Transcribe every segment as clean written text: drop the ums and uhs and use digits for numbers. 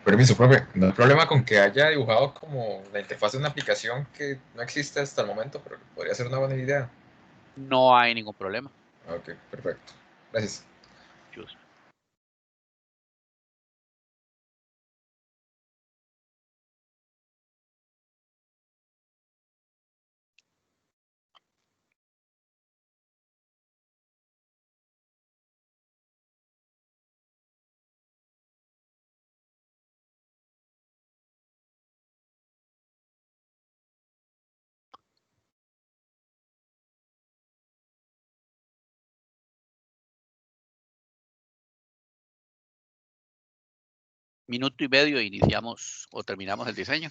Permiso, profe. No hay problema con que haya dibujado como la interfaz de una aplicación que no existe hasta el momento, pero podría ser una buena idea. No hay ningún problema. Ok, perfecto. Gracias. Just. Minuto y medio iniciamos o terminamos el diseño.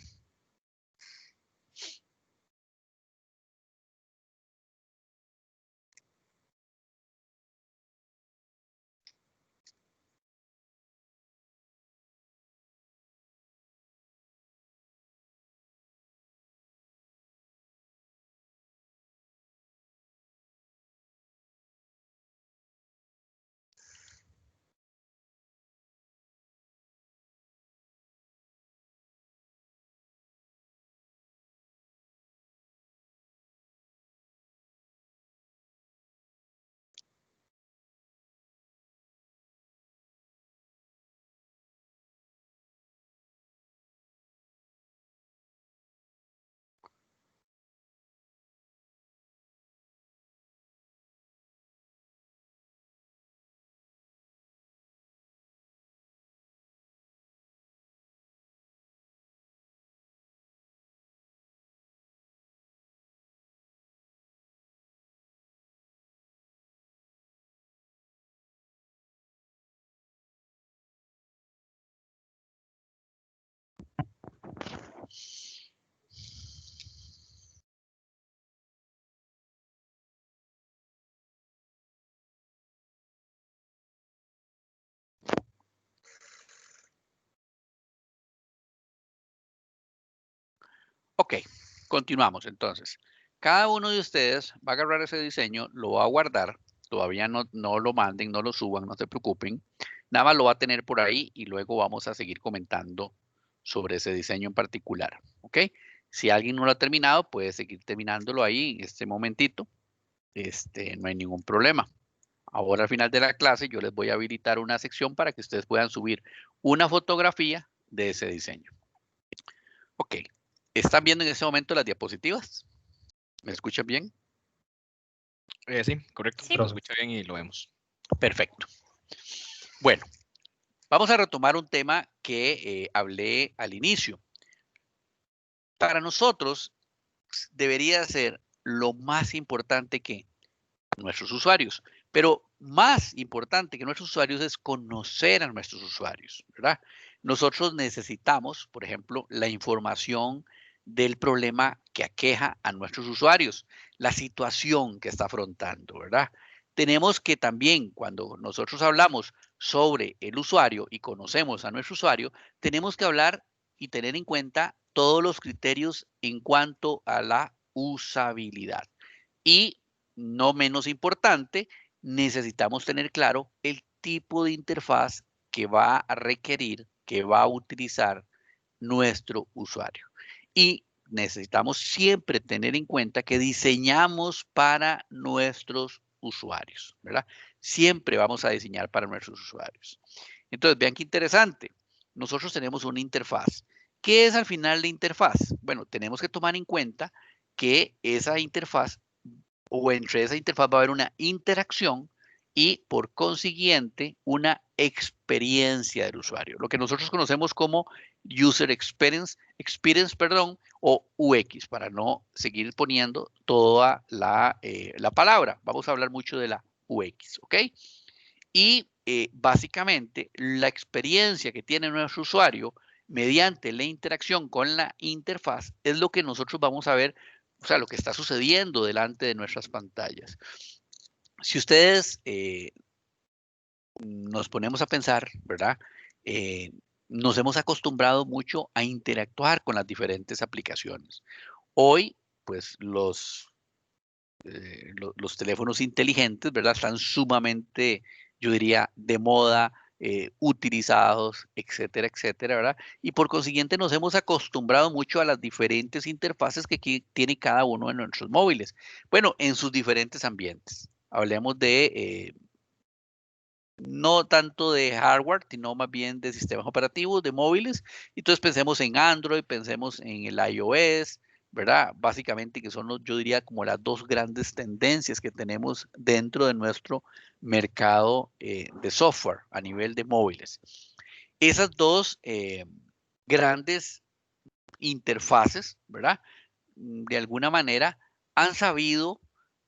Ok, continuamos entonces. Cada uno de ustedes va a agarrar ese diseño, lo va a guardar. Todavía no lo manden, no lo suban, no se preocupen. Nada más lo va a tener por ahí y luego vamos a seguir comentando sobre ese diseño en particular. ¿Ok? Si alguien no lo ha terminado, puede seguir terminándolo ahí en este momentito. No hay ningún problema. Ahora al final de la clase yo les voy a habilitar una sección para que ustedes puedan subir una fotografía de ese diseño. Ok. ¿Están viendo en este momento las diapositivas? ¿Me escuchan bien? Sí, correcto. Sí. Lo escucha bien y lo vemos. Perfecto. Bueno, vamos a retomar un tema que hablé al inicio. Para nosotros debería ser lo más importante que nuestros usuarios, pero más importante que nuestros usuarios es conocer a nuestros usuarios, ¿verdad? Nosotros necesitamos, por ejemplo, la información del problema que aqueja a nuestros usuarios, la situación que está afrontando, ¿verdad? Tenemos que también, cuando nosotros hablamos sobre el usuario y conocemos a nuestro usuario, tenemos que hablar y tener en cuenta todos los criterios en cuanto a la usabilidad. Y no menos importante, necesitamos tener claro el tipo de interfaz que va a requerir, que va a utilizar nuestro usuario. Y necesitamos siempre tener en cuenta que diseñamos para nuestros usuarios, ¿verdad? Siempre vamos a diseñar para nuestros usuarios. Entonces, vean qué interesante. Nosotros tenemos una interfaz. ¿Qué es al final la interfaz? Bueno, tenemos que tomar en cuenta que esa interfaz o entre esa interfaz va a haber una interacción y por consiguiente una experiencia del usuario, lo que nosotros conocemos como User Experience, perdón, o UX, para no seguir poniendo toda la palabra. Vamos a hablar mucho de la UX, ¿ok? Y básicamente la experiencia que tiene nuestro usuario mediante la interacción con la interfaz es lo que nosotros vamos a ver, o sea, lo que está sucediendo delante de nuestras pantallas. Si ustedes nos ponemos a pensar, ¿verdad? Nos hemos acostumbrado mucho a interactuar con las diferentes aplicaciones. Hoy, pues los teléfonos inteligentes, ¿verdad? Están sumamente, yo diría, de moda, utilizados, etcétera, etcétera, ¿verdad? Y por consiguiente nos hemos acostumbrado mucho a las diferentes interfaces que tiene cada uno de nuestros móviles. Bueno, en sus diferentes ambientes. Hablemos de no tanto de hardware, sino más bien de sistemas operativos, de móviles. Entonces pensemos en Android, pensemos en el iOS, ¿verdad? Básicamente que son, yo diría, como las dos grandes tendencias que tenemos dentro de nuestro mercado de software a nivel de móviles. Esas dos grandes interfaces, ¿verdad? De alguna manera han sabido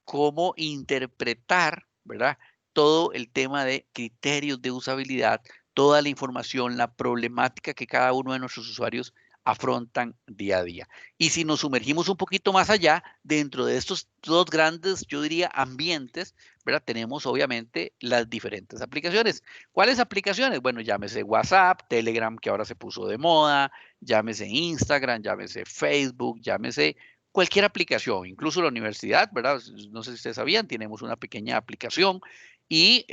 cómo interpretar, ¿verdad? Todo el tema de criterios de usabilidad, toda la información, la problemática que cada uno de nuestros usuarios afrontan día a día. Y si nos sumergimos un poquito más allá, dentro de estos dos grandes, yo diría, ambientes, ¿verdad? Tenemos obviamente las diferentes aplicaciones. ¿Cuáles aplicaciones? Bueno, llámese WhatsApp, Telegram, que ahora se puso de moda, llámese Instagram, llámese Facebook, llámese cualquier aplicación, incluso la universidad, ¿verdad? No sé si ustedes sabían, tenemos una pequeña aplicación y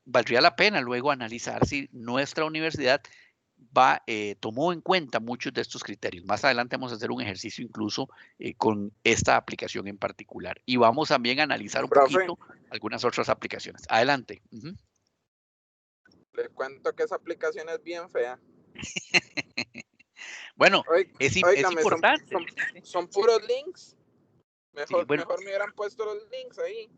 valdría la pena luego analizar si nuestra universidad tomó en cuenta muchos de estos criterios. Más adelante vamos a hacer un ejercicio incluso con esta aplicación en particular y vamos también a analizar un poquito algunas otras aplicaciones. Adelante. Le cuento que esa aplicación es bien fea. Bueno, es importante. Son puros links. Mejor, Sí, bueno, mejor me hubieran puesto los links ahí.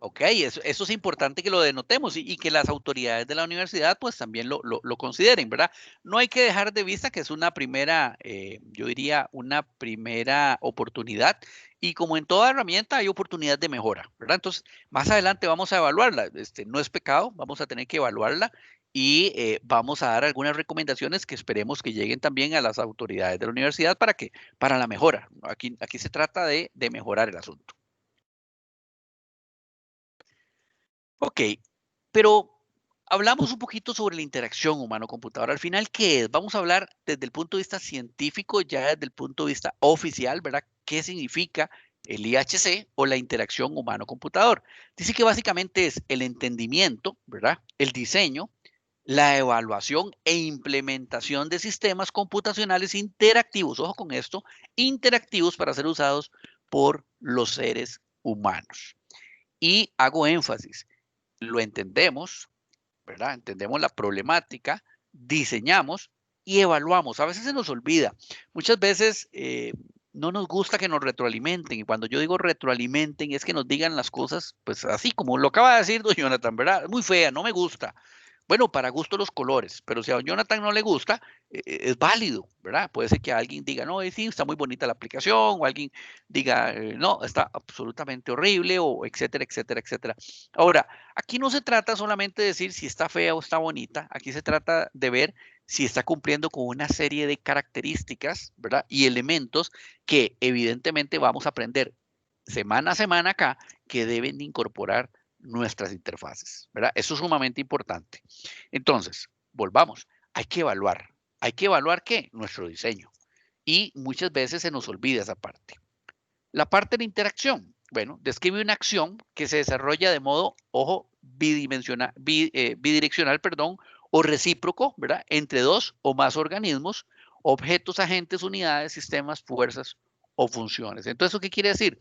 Ok, eso es importante que lo denotemos y que las autoridades de la universidad pues también lo consideren, ¿verdad? No hay que dejar de vista que es una primera, yo diría, una primera oportunidad y como en toda herramienta hay oportunidad de mejora, ¿verdad? Entonces, más adelante vamos a evaluarla. No es pecado, vamos a tener que evaluarla y vamos a dar algunas recomendaciones que esperemos que lleguen también a las autoridades de la universidad para la mejora. Aquí se trata de mejorar el asunto. Ok, pero hablamos un poquito sobre la interacción humano-computador. Al final, ¿qué es? Vamos a hablar desde el punto de vista científico, ya desde el punto de vista oficial, ¿verdad? ¿Qué significa el IHC o la interacción humano-computador? Dice que básicamente es el entendimiento, ¿verdad? El diseño, la evaluación e implementación de sistemas computacionales interactivos, ojo con esto, interactivos para ser usados por los seres humanos. Y hago énfasis, lo entendemos, ¿verdad? Entendemos la problemática, diseñamos y evaluamos. A veces se nos olvida. Muchas veces no nos gusta que nos retroalimenten. Y cuando yo digo retroalimenten es que nos digan las cosas, pues así como lo acaba de decir don Jonathan, ¿verdad? Muy fea, no me gusta. Bueno, para gusto los colores, pero si a don Jonathan no le gusta, es válido, ¿verdad? Puede ser que alguien diga, no, sí, está muy bonita la aplicación, o alguien diga, no, está absolutamente horrible, o etcétera, etcétera, etcétera. Ahora, aquí no se trata solamente de decir si está fea o está bonita, aquí se trata de ver si está cumpliendo con una serie de características, ¿verdad? Y elementos que evidentemente vamos a aprender semana a semana acá que deben incorporar nuestras interfaces, ¿verdad? Eso es sumamente importante. Entonces, volvamos, hay que evaluar. ¿Hay que evaluar qué? Nuestro diseño. Y muchas veces se nos olvida esa parte. La parte de interacción, bueno, describe una acción que se desarrolla de modo, ojo, bidireccional, perdón, o recíproco, ¿verdad? Entre dos o más organismos, objetos, agentes, unidades, sistemas, fuerzas o funciones. Entonces, ¿eso qué quiere decir?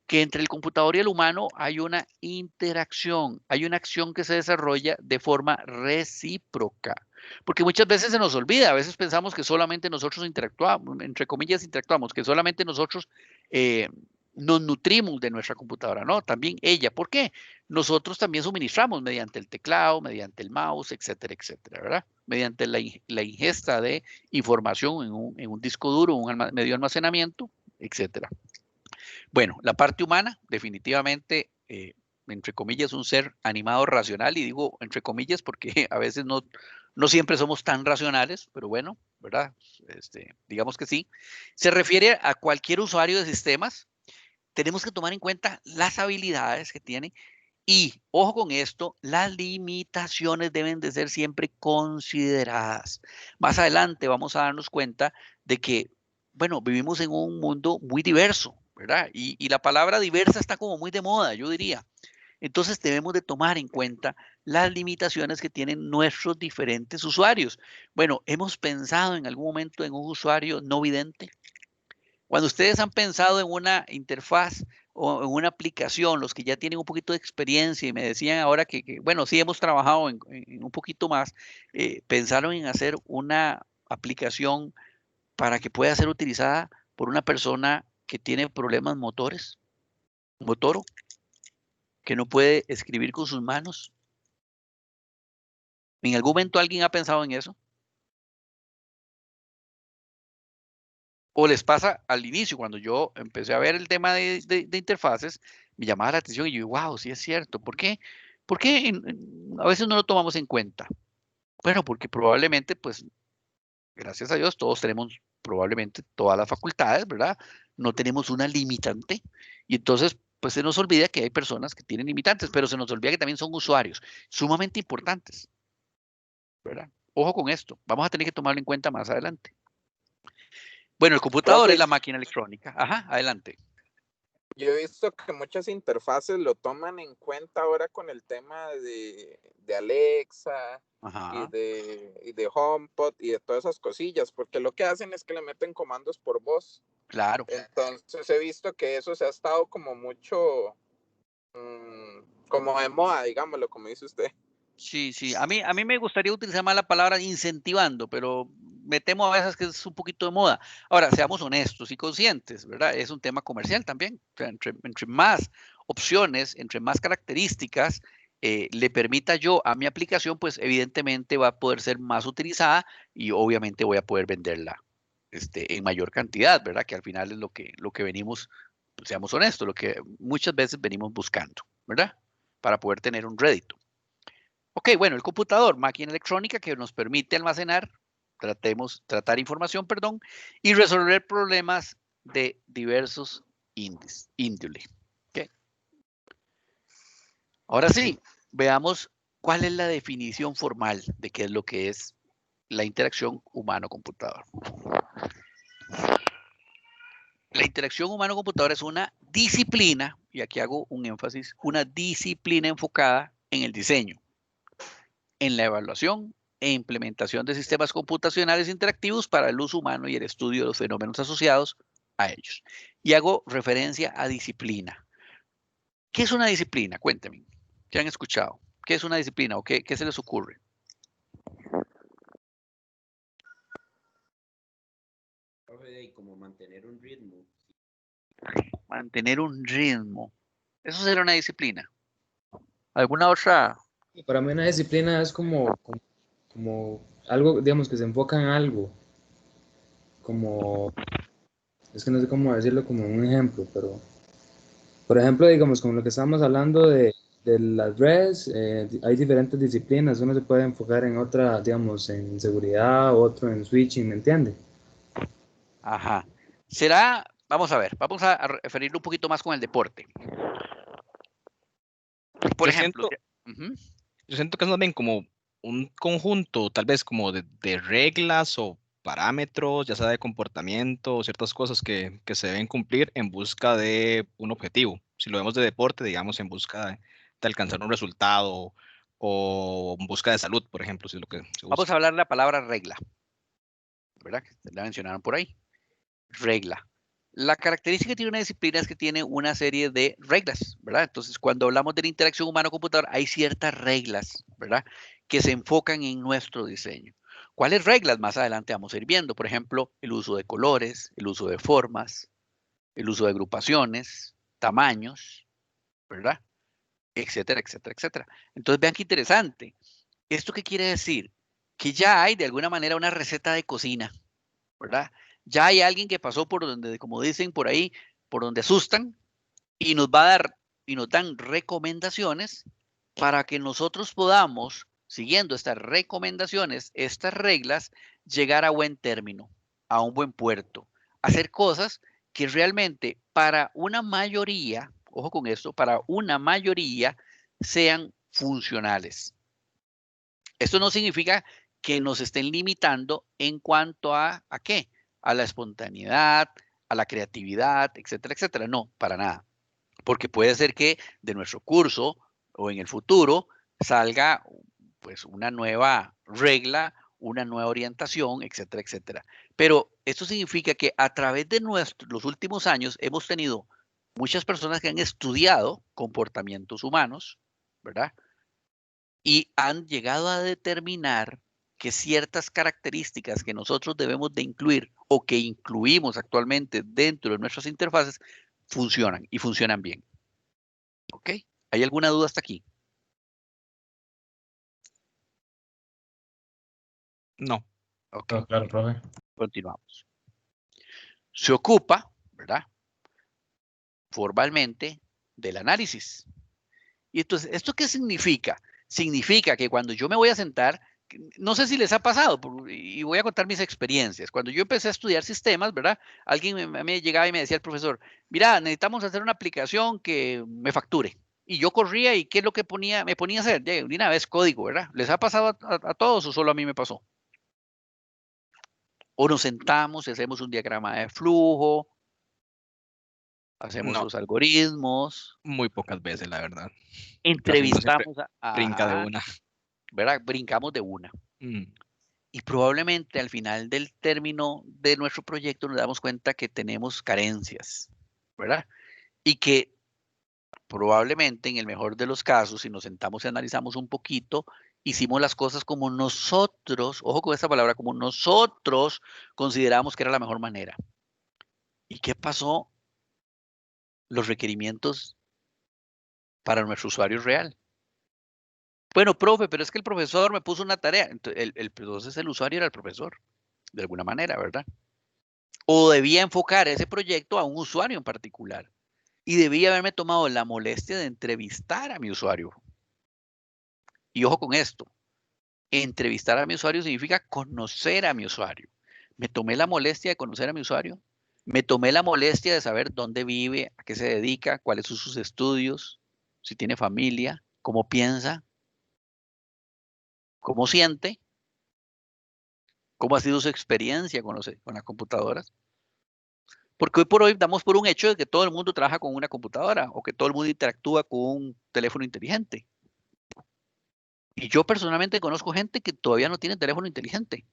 Que entre el computador y el humano hay una interacción, hay una acción que se desarrolla de forma recíproca. Porque muchas veces se nos olvida, a veces pensamos que solamente nosotros interactuamos, entre comillas interactuamos, que solamente nosotros nos nutrimos de nuestra computadora, no, también ella. ¿Por qué? Nosotros también suministramos mediante el teclado, mediante el mouse, etcétera, etcétera, ¿verdad? Mediante la ingesta de información en un disco duro, un medio de almacenamiento, etcétera. Bueno, la parte humana, definitivamente, entre comillas, un ser animado racional, y digo entre comillas porque a veces no siempre somos tan racionales, pero bueno, ¿verdad? Digamos que sí. Se refiere a cualquier usuario de sistemas. Tenemos que tomar en cuenta las habilidades que tiene y, ojo con esto, las limitaciones deben de ser siempre consideradas. Más adelante vamos a darnos cuenta de que, bueno, vivimos en un mundo muy diverso, ¿verdad? Y la palabra diversa está como muy de moda, yo diría. Entonces debemos de tomar en cuenta las limitaciones que tienen nuestros diferentes usuarios. Bueno, ¿hemos pensado en algún momento en un usuario no vidente? Cuando ustedes han pensado en una interfaz o en una aplicación, los que ya tienen un poquito de experiencia y me decían ahora bueno, sí hemos trabajado en un poquito más, pensaron en hacer una aplicación para que pueda ser utilizada por una persona que tiene problemas motoro, que no puede escribir con sus manos. ¿En algún momento alguien ha pensado en eso? O les pasa al inicio, cuando yo empecé a ver el tema de interfaces, me llamaba la atención y yo, wow, sí es cierto. ¿Por qué? ¿Por qué a veces no lo tomamos en cuenta? Bueno, porque probablemente, pues, gracias a Dios, todos tenemos probablemente todas las facultades, ¿verdad? No tenemos una limitante. Y entonces, pues se nos olvida que hay personas que tienen limitantes, pero se nos olvida que también son usuarios sumamente importantes, ¿verdad? Ojo con esto, vamos a tener que tomarlo en cuenta más adelante. Bueno, el computador es Profe, la máquina electrónica. Ajá, adelante. yo he visto que muchas interfaces lo toman en cuenta ahora con el tema de Alexa Ajá, y de HomePod y de todas esas cosillas, porque lo que hacen es que le meten comandos por voz. claro. Entonces he visto que eso se ha estado como mucho, como de moda, digámoslo, como dice usted. Sí, sí. A mí me gustaría utilizar más la palabra incentivando, pero me temo a veces que es un poquito de moda. Ahora, seamos honestos y conscientes, ¿verdad? Es un tema comercial también. O sea, entre más opciones, entre más características le permita yo a mi aplicación, pues evidentemente va a poder ser más utilizada y obviamente voy a poder venderla en mayor cantidad, ¿verdad? Que al final es lo que venimos, pues, seamos honestos, lo que muchas veces venimos buscando, ¿verdad? Para poder tener un rédito. Ok, bueno, el computador, máquina electrónica que nos permite almacenar, tratar información, perdón, y resolver problemas de diversos índole. Okay. Ahora sí, veamos cuál es la definición formal de qué es lo que es la interacción humano-computador. La interacción humano-computador es una disciplina, y aquí hago un énfasis, una disciplina enfocada en el diseño, en la evaluación e implementación de sistemas computacionales interactivos para el uso humano y el estudio de los fenómenos asociados a ellos. Y hago referencia a disciplina. ¿Qué es una disciplina? Cuéntenme. ¿Qué han escuchado? ¿Qué es una disciplina o qué se les ocurre? Como mantener un ritmo. Mantener un ritmo. Eso será una disciplina. ¿Alguna otra? Para mí una disciplina es como algo, digamos, que se enfoca en algo, como, es que no sé cómo decirlo como un ejemplo, pero, por ejemplo, digamos, con lo que estamos hablando de las redes, hay diferentes disciplinas, uno se puede enfocar en otra, digamos, en seguridad, otro en switching, ¿me entiende? Ajá. Será, vamos a ver, vamos a referirlo un poquito más con el deporte. Por Yo ejemplo, siento, yo siento que es más bien como un conjunto, tal vez como de reglas o parámetros, ya sea de comportamiento o ciertas cosas que se deben cumplir en busca de un objetivo. Si lo vemos de deporte, digamos, en busca de alcanzar un resultado o en busca de salud, por ejemplo, si es lo que se vamos busca. a hablar de la palabra regla, ¿verdad? Que la mencionaron por ahí. Regla. La característica que tiene una disciplina es que tiene una serie de reglas, ¿verdad? Entonces, cuando hablamos de la interacción humano-computador, hay ciertas reglas, ¿verdad? Que se enfocan en nuestro diseño. ¿Cuáles reglas? Más adelante vamos a ir viendo. Por ejemplo, el uso de colores, el uso de formas, el uso de agrupaciones, tamaños, ¿verdad? Etcétera, etcétera, etcétera. Entonces, vean qué interesante. ¿Esto qué quiere decir? Que ya hay de alguna manera una receta de cocina, ¿verdad? Ya hay alguien que pasó por donde, como dicen por ahí, por donde asustan y nos va a dar y nos dan recomendaciones para que nosotros podamos, siguiendo estas recomendaciones, estas reglas, llegar a buen término, a un buen puerto, hacer cosas que realmente para una mayoría, ojo con esto, para una mayoría sean funcionales. Esto no significa que nos estén limitando en cuanto ¿a qué? A la espontaneidad, a la creatividad, etcétera, etcétera. No, para nada. Porque puede ser que de nuestro curso o en el futuro salga pues una nueva regla, una nueva orientación, etcétera, etcétera. Pero esto significa que a través de los últimos años hemos tenido muchas personas que han estudiado comportamientos humanos, ¿verdad? Y han llegado a determinar que ciertas características que nosotros debemos de incluir o que incluimos actualmente dentro de nuestras interfaces funcionan y funcionan bien. ¿Ok? ¿Hay alguna duda hasta aquí? No. Ok, Todo claro, profe. continuamos. Se ocupa, ¿verdad? Formalmente del análisis. Y entonces, ¿esto qué significa? Significa que cuando yo me voy a sentar, no sé si les ha pasado, y voy a contar mis experiencias. Cuando yo empecé a estudiar sistemas, ¿verdad? Alguien me llegaba y me decía el profesor, mira, necesitamos hacer una aplicación que me facture. Y yo corría y ¿qué es lo que me ponía a hacer? De una vez código, ¿verdad? ¿Les ha pasado a todos o solo a mí me pasó? O nos sentamos y hacemos un diagrama de flujo, hacemos No, los algoritmos, muy pocas veces, la verdad. Casi uno siempre entrevistamos brinca de ajá, una. ¿verdad? Brincamos de una. Mm, Y probablemente al final del término de nuestro proyecto nos damos cuenta que tenemos carencias, ¿verdad? Y que probablemente en el mejor de los casos, si nos sentamos y analizamos un poquito, hicimos las cosas como nosotros, ojo con esta palabra, como nosotros consideramos que era la mejor manera. ¿Y qué pasó? Los requerimientos para nuestro usuario real. Bueno, profe, pero es que el profesor me puso una tarea. Entonces el usuario era el profesor, de alguna manera, ¿verdad? O debía enfocar ese proyecto a un usuario en particular. Y debía haberme tomado la molestia de entrevistar a mi usuario. Y ojo con esto, entrevistar a mi usuario significa conocer a mi usuario. Me tomé la molestia de conocer a mi usuario. Me tomé la molestia de saber dónde vive, a qué se dedica, cuáles son sus estudios, si tiene familia, cómo piensa, cómo siente, cómo ha sido su experiencia con las computadoras. Porque hoy por hoy damos por un hecho de que todo el mundo trabaja con una computadora o que todo el mundo interactúa con un teléfono inteligente. Y yo personalmente conozco gente que todavía no tiene teléfono inteligente,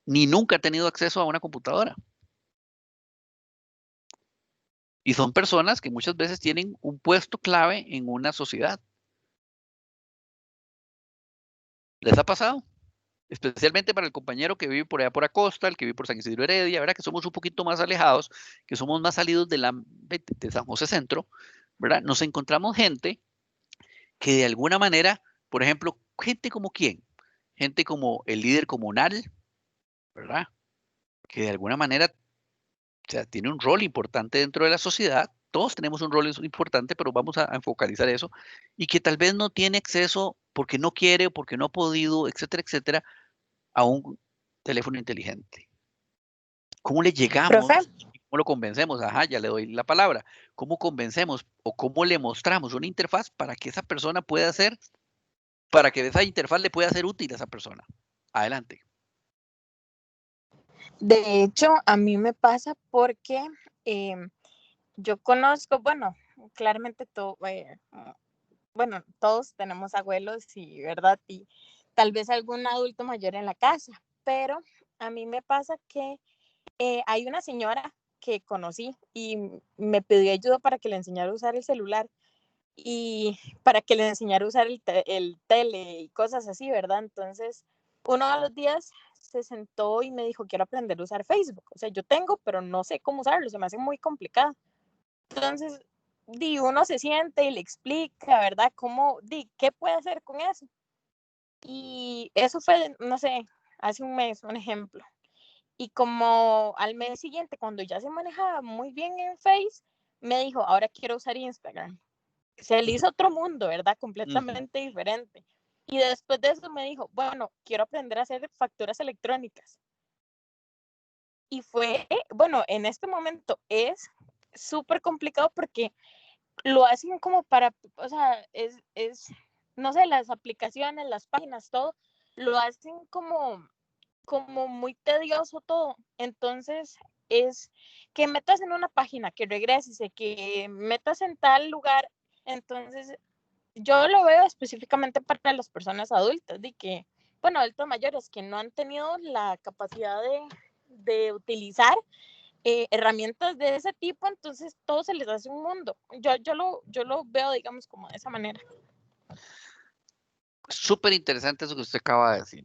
ni nunca ha tenido acceso a una computadora. Y son personas que muchas veces tienen un puesto clave en una sociedad. ¿Les ha pasado? Especialmente para el compañero que vive por allá por Acosta, el que vive por San Isidro Heredia, ¿verdad? Que somos un poquito más alejados, que somos más salidos de San José Centro, ¿verdad? Nos encontramos gente que de alguna manera, por ejemplo, gente como quién, gente como el líder comunal, ¿verdad? Que de alguna manera, o sea, tiene un rol importante dentro de la sociedad. Todos tenemos un rol importante, pero vamos a focalizar eso. Y que tal vez no tiene acceso porque no quiere, porque no ha podido, etcétera, etcétera, a un teléfono inteligente. ¿Cómo le llegamos? Profe, ¿Cómo lo convencemos? Ajá, ya le doy la palabra. ¿Cómo convencemos o cómo le mostramos una interfaz para que esa persona pueda hacer, para que esa interfaz le pueda ser útil a esa persona? Adelante. de hecho, a mí me pasa porque yo conozco, bueno, claramente bueno, todos tenemos abuelos y, ¿verdad? Y tal vez algún adulto mayor en la casa, pero a mí me pasa que hay una señora que conocí y me pidió ayuda para que le enseñara a usar el celular y para que le enseñara a usar el tele y cosas así, ¿verdad? Entonces, uno de los días se sentó y me dijo, quiero aprender a usar Facebook. O sea, yo tengo, pero no sé cómo usarlo, se me hace muy complicado. Entonces, uno se siente y le explica, ¿verdad? ¿Qué puede hacer con eso? Y eso fue, no sé, hace un mes, un ejemplo. Y como al mes siguiente, cuando ya se manejaba muy bien en Face, me dijo, ahora quiero usar Instagram. Se le hizo otro mundo, ¿verdad? Completamente diferente. Y después de eso me dijo, bueno, quiero aprender a hacer facturas electrónicas. Y bueno, en este momento es súper complicado porque lo hacen como o sea, no sé, las aplicaciones, las páginas, todo, lo hacen como muy tedioso todo. Entonces, es que metas en una página, que regreses, que metas en tal lugar. Entonces, yo lo veo específicamente para las personas adultas, de que, bueno, adultos mayores que no han tenido la capacidad de utilizar herramientas de ese tipo, entonces todo se les hace un mundo. Yo lo veo, digamos, como de esa manera. Súper interesante eso que usted acaba de decir.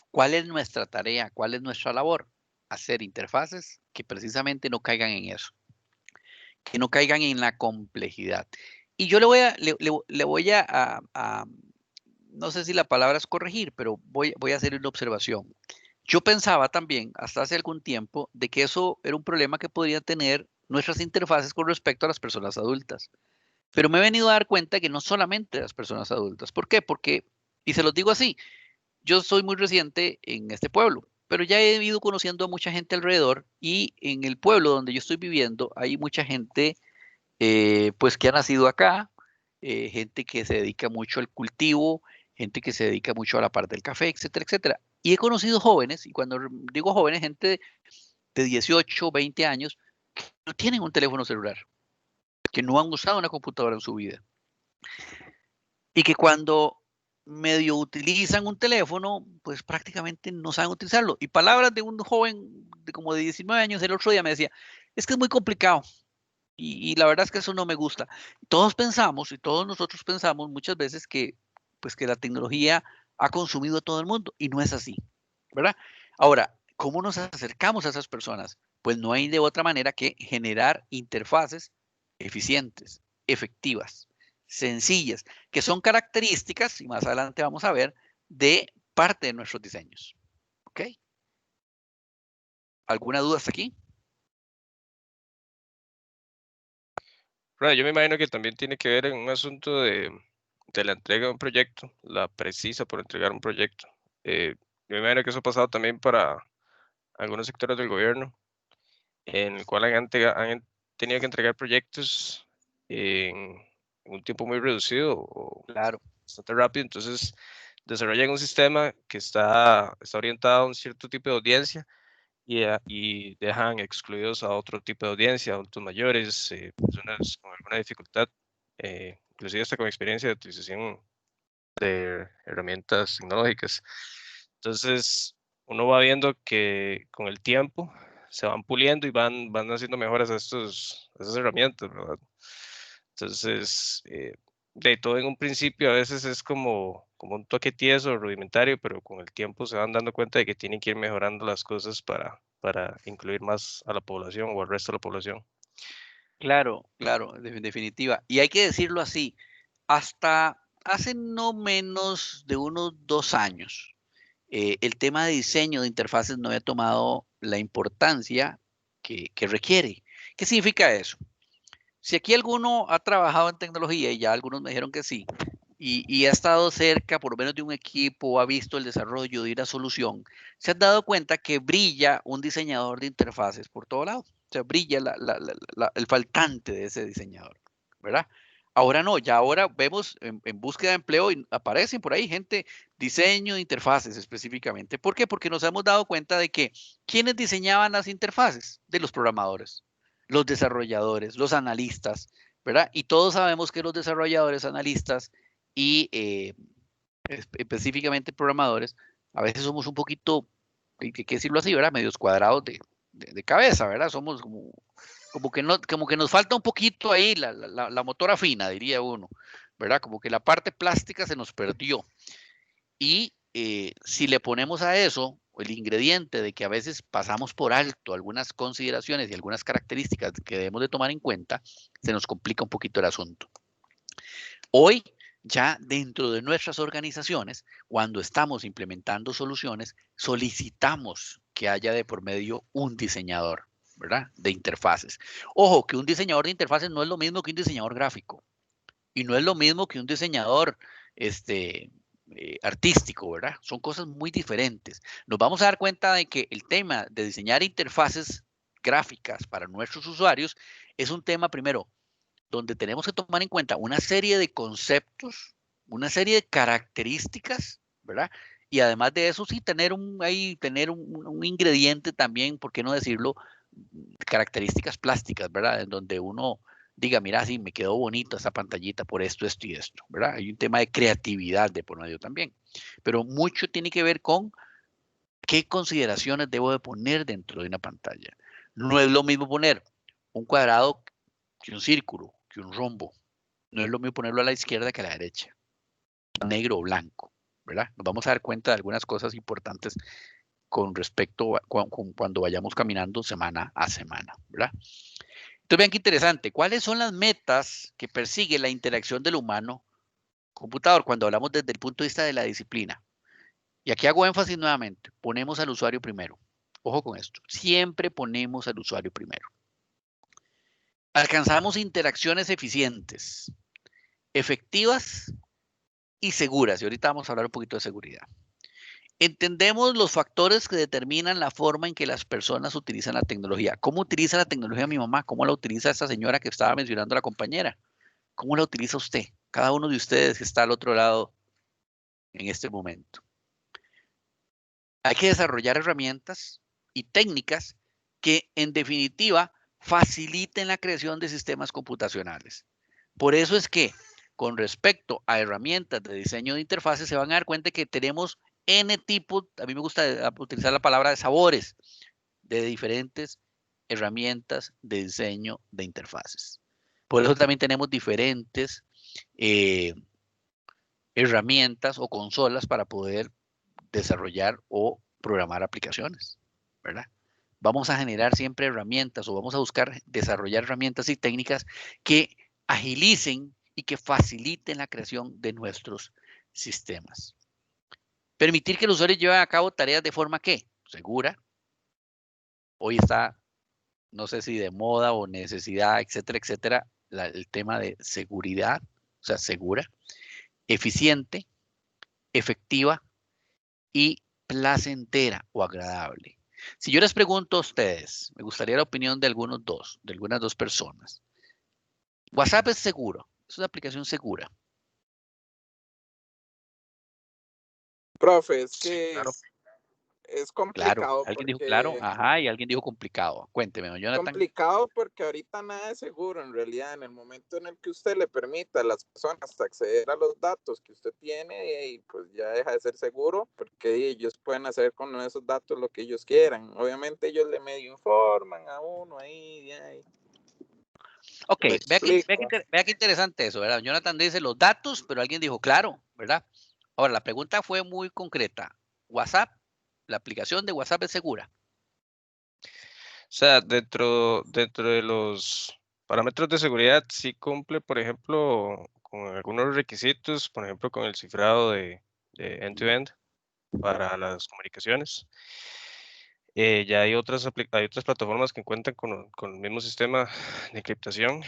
¿Cuál es nuestra tarea? ¿Cuál es nuestra labor? Hacer interfaces que precisamente no caigan en eso, que no caigan en la complejidad. Y yo le voy a, no sé si la palabra es corregir, pero voy a hacer una observación. Yo pensaba también, hasta hace algún tiempo, de que eso era un problema que podrían tener nuestras interfaces con respecto a las personas adultas. Pero me he venido a dar cuenta que no solamente las personas adultas. ¿Por qué? Porque, y se los digo así, yo soy muy reciente en este pueblo, pero ya he ido conociendo a mucha gente alrededor y en el pueblo donde yo estoy viviendo hay mucha gente pues que ha nacido acá, gente que se dedica mucho al cultivo, gente que se dedica mucho a la parte del café, etcétera, etcétera. Y he conocido jóvenes, y cuando digo jóvenes, gente de 18, 20 años, que no tienen un teléfono celular, que no han usado una computadora en su vida. Y que cuando medio utilizan un teléfono, pues prácticamente no saben utilizarlo. Y palabras de un joven de como de 19 años el otro día me decía, es que es muy complicado. Y la verdad es que eso no me gusta. Todos pensamos, y todos nosotros pensamos muchas veces que, pues que la tecnología ha consumido a todo el mundo, y no es así, ¿verdad? Ahora, ¿cómo nos acercamos a esas personas? Pues no hay de otra manera que generar interfaces eficientes, efectivas, sencillas, que son características, y más adelante vamos a ver, de parte de nuestros diseños. ¿Ok? ¿Alguna duda hasta aquí? Bueno, yo me imagino que también tiene que ver en un asunto de la entrega de un proyecto, la precisa por entregar un proyecto. Yo me imagino que eso ha pasado también para algunos sectores del gobierno, en el cual han tenido que entregar proyectos en un tiempo muy reducido o Claro. bastante rápido. Entonces, desarrollan un sistema que está orientado a un cierto tipo de audiencia y dejan excluidos a otro tipo de audiencia, adultos mayores, personas con alguna dificultad, inclusive hasta con experiencia de utilización de herramientas tecnológicas. Entonces, uno va viendo que con el tiempo se van puliendo y van haciendo mejoras a esas herramientas, ¿verdad? Entonces, de todo en un principio a veces es como un toque tieso, rudimentario, pero con el tiempo se van dando cuenta de que tienen que ir mejorando las cosas para incluir más a la población o al resto de la población. Claro, claro, en definitiva. Y hay que decirlo así, hasta hace no menos de unos 2 años, el tema de diseño de interfaces no había tomado la importancia que requiere. ¿Qué significa eso? Si aquí alguno ha trabajado en tecnología, y ya algunos me dijeron que sí, y ha estado cerca por lo menos de un equipo, ha visto el desarrollo de una solución, se han dado cuenta que brilla un diseñador de interfaces por todo lado. O sea, brilla el faltante de ese diseñador, ¿verdad? Ahora no, ya ahora vemos en búsqueda de empleo y aparecen por ahí gente, diseño de interfaces específicamente. ¿Por qué? Porque nos hemos dado cuenta de que ¿quiénes diseñaban las interfaces? De los programadores, los desarrolladores, los analistas, ¿verdad? Y todos sabemos que los desarrolladores, analistas y específicamente programadores, a veces somos un poquito, hay que decirlo así, ¿verdad? Medios cuadrados de cabeza, ¿verdad? Somos como que nos falta un poquito ahí la motora fina, diría uno, ¿verdad? Como que la parte plástica se nos perdió. Y si le ponemos a eso el ingrediente de que a veces pasamos por alto algunas consideraciones y algunas características que debemos de tomar en cuenta, se nos complica un poquito el asunto. Hoy, ya dentro de nuestras organizaciones, cuando estamos implementando soluciones, solicitamos que haya de por medio un diseñador, ¿verdad? De interfaces. Ojo, que un diseñador de interfaces no es lo mismo que un diseñador gráfico y no es lo mismo que un diseñador artístico, ¿verdad? Son cosas muy diferentes. Nos vamos a dar cuenta de que el tema de diseñar interfaces gráficas para nuestros usuarios es un tema, primero, donde tenemos que tomar en cuenta una serie de conceptos, una serie de características, ¿verdad? Y además de eso, sí, tener un ingrediente también, ¿por qué no decirlo? Características plásticas, ¿verdad? En donde uno diga, mira, sí, me quedó bonito esta pantallita por esto, esto y esto, ¿verdad? Hay un tema de creatividad de por medio también, pero mucho tiene que ver con qué consideraciones debo de poner dentro de una pantalla. No es lo mismo poner un cuadrado que un círculo, que un rombo. No es lo mismo ponerlo a la izquierda que a la derecha, negro o blanco, ¿verdad? Nos vamos a dar cuenta de algunas cosas importantes con respecto a cuando vayamos caminando semana a semana, ¿verdad? Entonces vean qué interesante, ¿cuáles son las metas que persigue la interacción del humano-computador cuando hablamos desde el punto de vista de la disciplina? Y aquí hago énfasis nuevamente, ponemos al usuario primero. Ojo con esto, siempre ponemos al usuario primero. Alcanzamos interacciones eficientes, efectivas y seguras. Y ahorita vamos a hablar un poquito de seguridad. Entendemos los factores que determinan la forma en que las personas utilizan la tecnología. ¿Cómo utiliza la tecnología mi mamá? ¿Cómo la utiliza esta señora que estaba mencionando la compañera? ¿Cómo la utiliza usted? Cada uno de ustedes que está al otro lado en este momento. Hay que desarrollar herramientas y técnicas que, en definitiva, faciliten la creación de sistemas computacionales. Por eso es que, con respecto a herramientas de diseño de interfaces, se van a dar cuenta que tenemos N tipos, a mí me gusta utilizar la palabra de sabores, de diferentes herramientas de diseño de interfaces. Por eso también tenemos diferentes herramientas o consolas para poder desarrollar o programar aplicaciones, ¿verdad? Vamos a generar siempre herramientas o vamos a buscar desarrollar herramientas y técnicas que agilicen y que faciliten la creación de nuestros sistemas. Permitir que el usuario lleve a cabo tareas de forma ¿qué? Segura. Hoy está, no sé si de moda o necesidad, etcétera, etcétera, el tema de seguridad, o sea, segura, eficiente, efectiva y placentera o agradable. Si yo les pregunto a ustedes, me gustaría la opinión de algunas dos personas. WhatsApp es seguro, es una aplicación segura. Profe, es que Claro. es Claro, complicado alguien dijo claro, porque ajá, y alguien dijo complicado. Cuénteme, don Jonathan. complicado porque ahorita nada es seguro en realidad. En el momento en el que usted le permita a las personas acceder a los datos que usted tiene, y pues ya deja de ser seguro porque ellos pueden hacer con esos datos lo que ellos quieran. Obviamente ellos le medio informan a uno ahí. Ok, Me vea qué interesante eso, ¿verdad? Jonathan dice los datos, pero alguien dijo claro, ¿verdad? Ahora, la pregunta fue muy concreta. WhatsApp, la aplicación de WhatsApp es segura. O sea, dentro de los parámetros de seguridad sí cumple, por ejemplo, con algunos requisitos, por ejemplo, con el cifrado de end-to-end para las comunicaciones. Ya hay otras plataformas que cuentan con el mismo sistema de encriptación.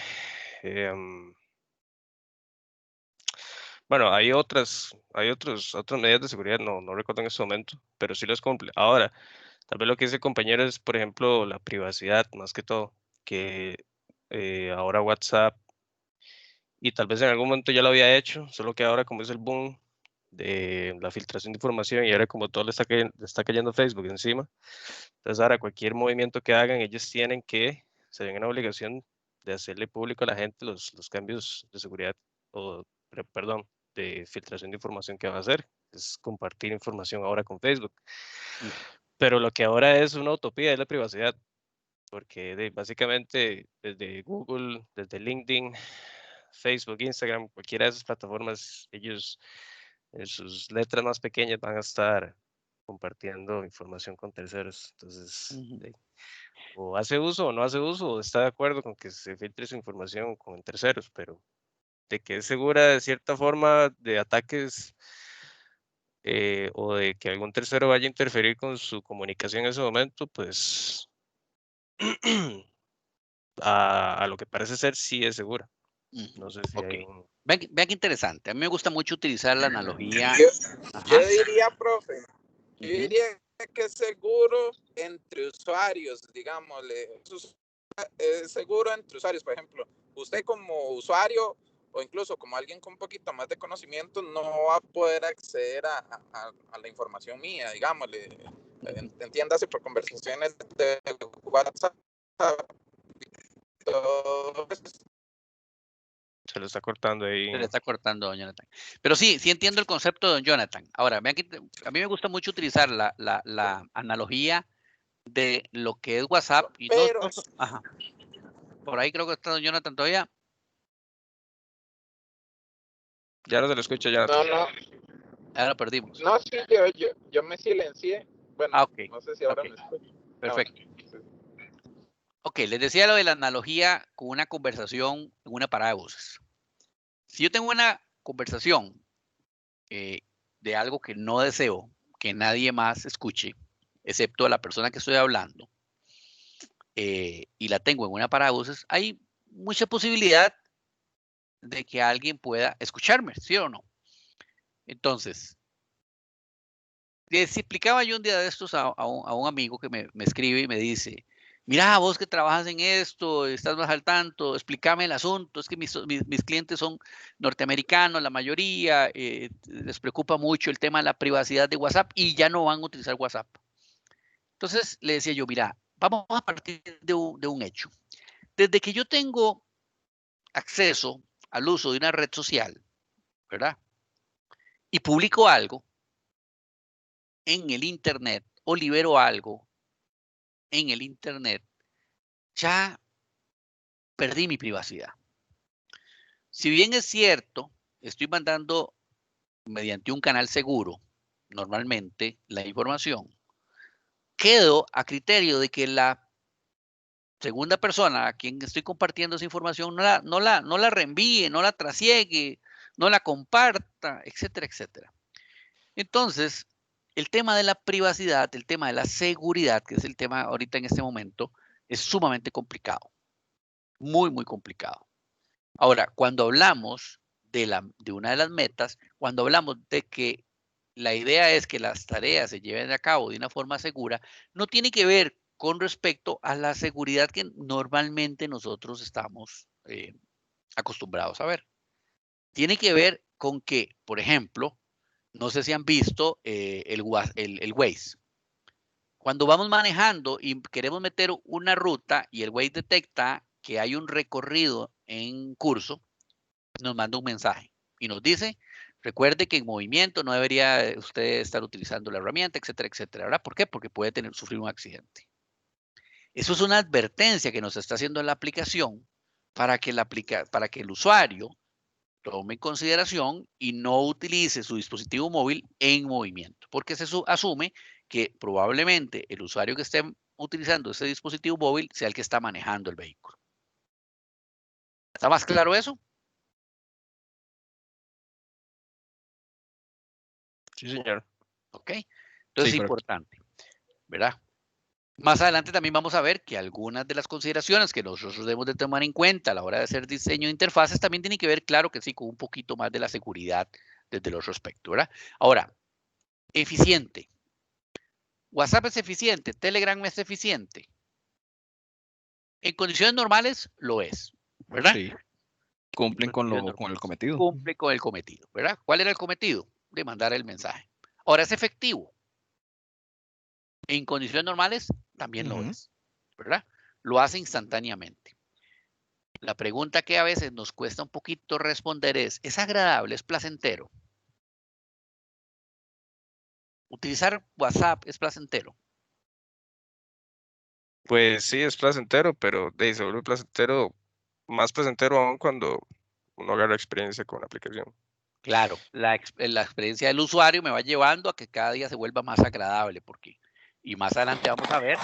Bueno, hay otras medidas de seguridad, no recuerdo en este momento, pero sí los cumple. Ahora, tal vez lo que dice el compañero es, por ejemplo, la privacidad, más que todo, que ahora WhatsApp, y tal vez en algún momento ya lo había hecho, solo que ahora como es el boom de la filtración de información y ahora como todo le está cayendo Facebook encima, entonces ahora cualquier movimiento que hagan, ellos tienen que, se ven en la obligación de hacerle público a la gente los cambios de seguridad, perdón, de filtración de información que van a hacer, es compartir información ahora con Facebook. Pero lo que ahora es una utopía es la privacidad, porque básicamente desde Google, desde LinkedIn, Facebook, Instagram, cualquiera de esas plataformas, ellos en sus letras más pequeñas van a estar compartiendo información con terceros. Entonces, o hace uso o no hace uso, o está de acuerdo con que se filtre su información con terceros, pero de que es segura de cierta forma de ataques o de que algún tercero vaya a interferir con su comunicación en ese momento, pues a lo que parece ser sí es segura. No sé si hay un... Vean qué interesante. A mí me gusta mucho utilizar la analogía. Yo diría, profe, yo diría que es seguro entre usuarios, digámosle. Es seguro entre usuarios, por ejemplo, usted como usuario o incluso como alguien con un poquito más de conocimiento no va a poder acceder a la información mía, digámosle, entiéndase por conversaciones de WhatsApp, todo Se le está cortando ahí. Se le está cortando a don Jonathan. Pero sí entiendo el concepto de don Jonathan. Ahora, vean que a mí me gusta mucho utilizar la analogía de lo que es WhatsApp. Y Pero, ajá. Por ahí creo que está don Jonathan todavía. Ya no se lo escucha ya. no, Ahora lo perdimos. no, sí, yo me silencié. Bueno, Ah, ok. no sé si ahora Ok. me escucho. Perfecto. Bueno, Ok, les decía lo de la analogía con una conversación en una parada de buses. Si yo tengo una conversación de algo que no deseo que nadie más escuche, excepto a la persona que estoy hablando, y la tengo en una parada de buses, hay mucha posibilidad de que alguien pueda escucharme, ¿sí o no? Entonces, les explicaba yo un día de estos a un amigo que me escribe y me dice, mira, vos que trabajas en esto, estás más al tanto, explícame el asunto, es que mis clientes son norteamericanos, la mayoría, les preocupa mucho el tema de la privacidad de WhatsApp y ya no van a utilizar WhatsApp. Entonces le decía yo, mira, vamos a partir de un hecho. Desde que yo tengo acceso al uso de una red social, ¿verdad? Y publico algo en el Internet o libero algo en el Internet, ya perdí mi privacidad. Si bien es cierto, estoy mandando mediante un canal seguro, normalmente, la información, quedo a criterio de que la segunda persona a quien estoy compartiendo esa información no la reenvíe, no la trasiegue, no la comparta, etcétera, etcétera. Entonces, el tema de la privacidad, el tema de la seguridad, que es el tema ahorita en este momento, es sumamente complicado. Muy, muy complicado. Ahora, cuando hablamos de una de las metas, cuando hablamos de que la idea es que las tareas se lleven a cabo de una forma segura, no tiene que ver con respecto a la seguridad que normalmente nosotros estamos acostumbrados a ver. Tiene que ver con que, por ejemplo, no sé si han visto el Waze. Cuando vamos manejando y queremos meter una ruta y el Waze detecta que hay un recorrido en curso, nos manda un mensaje y nos dice, recuerde que en movimiento no debería usted estar utilizando la herramienta, etcétera, etcétera. ¿Verdad? ¿Por qué? Porque puede sufrir un accidente. Eso es una advertencia que nos está haciendo la aplicación para que el usuario tome en consideración y no utilice su dispositivo móvil en movimiento, porque se asume que probablemente el usuario que esté utilizando ese dispositivo móvil sea el que está manejando el vehículo. ¿Está más claro eso? Sí, señor. ¿Ok? Entonces Sí, es importante, ¿verdad? Más adelante también vamos a ver que algunas de las consideraciones que nosotros debemos de tomar en cuenta a la hora de hacer diseño de interfaces también tienen que ver, claro que sí, con un poquito más de la seguridad desde el otro aspecto, ¿verdad? Ahora, eficiente. WhatsApp es eficiente, Telegram es eficiente. En condiciones normales lo es, ¿verdad? Sí. Cumplen con el cometido. Cumple con el cometido, ¿verdad? ¿Cuál era el cometido? De mandar el mensaje. Ahora es efectivo. En condiciones normales también lo es, ¿verdad? Lo hace instantáneamente. La pregunta que a veces nos cuesta un poquito responder ¿es agradable, es placentero? Utilizar WhatsApp es placentero. Pues sí, es placentero, pero se vuelve placentero, más placentero aún cuando uno agarra experiencia con la aplicación. Claro, la experiencia del usuario me va llevando a que cada día se vuelva más agradable, porque, y más adelante vamos a ver,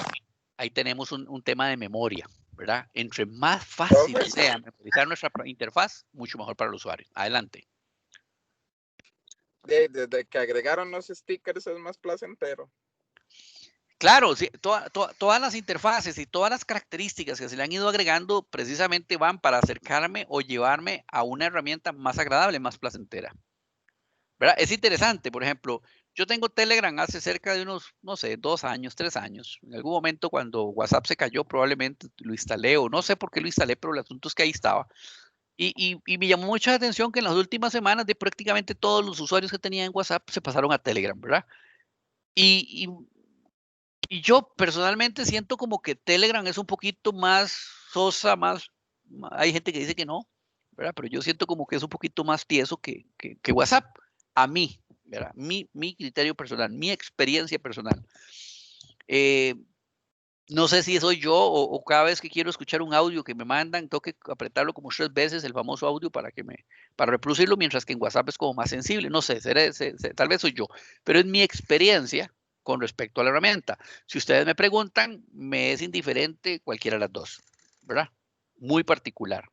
ahí tenemos un tema de memoria, ¿verdad? Entre más fácil sea memorizar nuestra interfaz, mucho mejor para el usuario. Adelante. Desde que agregaron los stickers es más placentero. Claro, sí, todas las interfaces y todas las características que se le han ido agregando precisamente van para acercarme o llevarme a una herramienta más agradable, más placentera. ¿Verdad? Es interesante, por ejemplo, yo tengo Telegram hace cerca de unos, no sé, 2 años, 3 años. En algún momento cuando WhatsApp se cayó, probablemente lo instalé o no sé por qué lo instalé, pero el asunto es que ahí estaba. Y me llamó mucha atención que en las últimas semanas de prácticamente todos los usuarios que tenía en WhatsApp se pasaron a Telegram, ¿verdad? Y yo personalmente siento como que Telegram es un poquito más sosa, hay gente que dice que no, ¿verdad? Pero yo siento como que es un poquito más tieso que WhatsApp. A mí, ¿verdad? Mi criterio personal, mi experiencia personal. No sé si soy yo o cada vez que quiero escuchar un audio que me mandan, tengo que apretarlo como 3 veces, el famoso audio, para reproducirlo, mientras que en WhatsApp es como más sensible. No sé, tal vez soy yo, pero es mi experiencia con respecto a la herramienta. Si ustedes me preguntan, me es indiferente cualquiera de las dos, ¿verdad? Muy particular.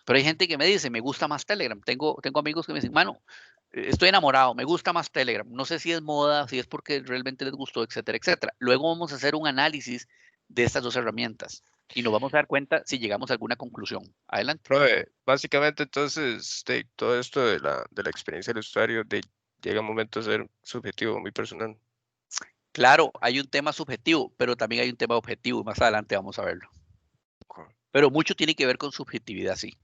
Pero hay gente que me dice, me gusta más Telegram. Tengo amigos que me dicen, mano, estoy enamorado, me gusta más Telegram. No sé si es moda, si es porque realmente les gustó, etcétera, etcétera. Luego vamos a hacer un análisis de estas dos herramientas y nos vamos a dar cuenta si llegamos a alguna conclusión. Adelante. Profe, básicamente entonces todo esto de la experiencia del usuario llega un momento a ser subjetivo, muy personal. Claro, hay un tema subjetivo, pero también hay un tema objetivo. Más adelante vamos a verlo. Pero mucho tiene que ver con subjetividad, sí.